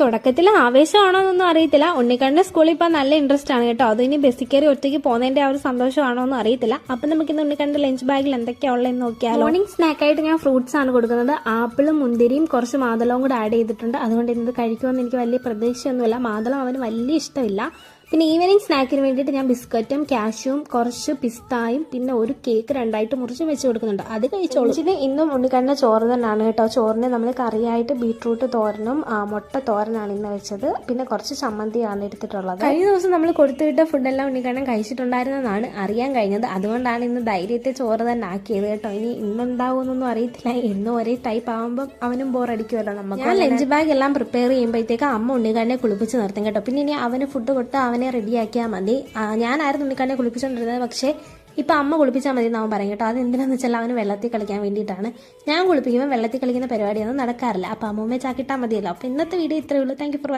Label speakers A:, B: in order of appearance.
A: തുടക്കത്തിൽ ആവേശമാണോന്നൊന്നും അറിയത്തില്ല. ഉണ്ണിക്കണ്ണന്റെ സ്കൂളിൽ ഇപ്പൊ നല്ല ഇൻട്രസ്റ്റ് ആണ് കേട്ടോ. അത് ഇനി ബസ്സിൽ കയറി ഒറ്റയ്ക്ക് പോകുന്നതിന്റെ ആ ഒരു സന്തോഷമാണോ എന്ന് അറിയത്തില്ല. അപ്പൊ നമുക്ക് ഇന്ന് ഉണ്ണിക്കണ്ണന്റെ ലഞ്ച് ബാഗിൽ എന്തൊക്കെയാ ഉള്ളതെന്ന് നോക്കിയാൽ മോർണിംഗ് സ്നാക്കായിട്ട് ഞാൻ ഫ്രൂട്ട്സ് ആണ് കൊടുക്കുന്നത്. ആപ്പിളും മുന്തിരിയും കുറച്ച് മാതളവും കൂടെ ആഡ് ചെയ്തിട്ടുണ്ട്. അതുകൊണ്ട് ഇന്നത് കഴിക്കുമെന്ന് എനിക്ക് വലിയ പ്രതീക്ഷയൊന്നുമില്ല. മാതളം അവന് വലിയ ഇഷ്ടമില്ല. പിന്നെ ഈവനിങ് സ്നാക്കിന് വേണ്ടിയിട്ട് ഞാൻ ബിസ്ക്കറ്റും കാഷ്യൂവും കുറച്ച് പിസ്തായും പിന്നെ ഒരു കേക്ക് രണ്ടായിട്ട് മുറിച്ച് വെച്ച് കൊടുക്കുന്നുണ്ട്. അത് കഴിച്ചോളൂ. ഇന്നും ഉണ്ണിക്കണ്ണ ചോറ് തന്നെയാണ് കേട്ടോ. ചോറിന് നമ്മൾ കറിയായിട്ട് ബീട്രൂട്ട് തോരനും മുട്ട തോരനാണ് ഇന്ന് വെച്ചത്. പിന്നെ കുറച്ച് ചമ്മന്തിയാണ് എടുത്തിട്ടുള്ളത്. കഴിഞ്ഞ ദിവസം നമ്മൾ കൊടുത്തുവിട്ട ഫുഡെല്ലാം ഉണ്ണിക്കണ്ണൻ കഴിച്ചിട്ടുണ്ടായിരുന്നതാണ് അറിയാൻ കഴിഞ്ഞത്. അതുകൊണ്ടാണ് ഇന്ന് ധൈര്യത്തെ ചോറ് തന്നെ ആക്കിയത് കേട്ടോ. ഇനി ഇന്നുണ്ടാവുമെന്നൊന്നും അറിയത്തില്ല. എന്നും ഒരേ ടൈപ്പ് ആകുമ്പോൾ അവനും ബോറടിക്കുമല്ലോ നമുക്ക്. ഞാൻ ലഞ്ച് ബാഗ് എല്ലാം പ്രിപ്പയർ ചെയ്യുമ്പോഴത്തേക്ക് അമ്മ ഉണ്ണിക്കണ്ണനെ കുളിപ്പിച്ച് നിർത്തും കേട്ടോ. പിന്നെ ഇനി അവന് ഫുഡ് കൊടുത്ത് അവനെ റെഡിയാക്കിയാൽ മതി. ഞാനായിരുന്നു ഉണ്ണിക്കണ്ണനെ കുളിപ്പിച്ചുകൊണ്ടിരുന്നത്. പക്ഷേ ഇപ്പം അമ്മ കുളിപ്പിച്ചാൽ മതി എന്ന് അവൻ പറയും കേട്ടോ. അത് എന്തിനാന്ന് വെച്ചാൽ അവന് വെള്ളത്തിൽ കളിക്കാൻ വേണ്ടിയിട്ടാണ്. ഞാൻ കുളിപ്പിക്കുമ്പോൾ വെള്ളത്തിൽ കളിക്കുന്ന പരിപാടിയൊന്നും നടക്കാറില്ല. അപ്പം അമ്മൂമ്മയെ ചാക്കിട്ടാൽ മതിയല്ലോ. അപ്പം ഇന്നത്തെ വീഡിയോ ഇത്രയേ ഉള്ളൂ. Thank you for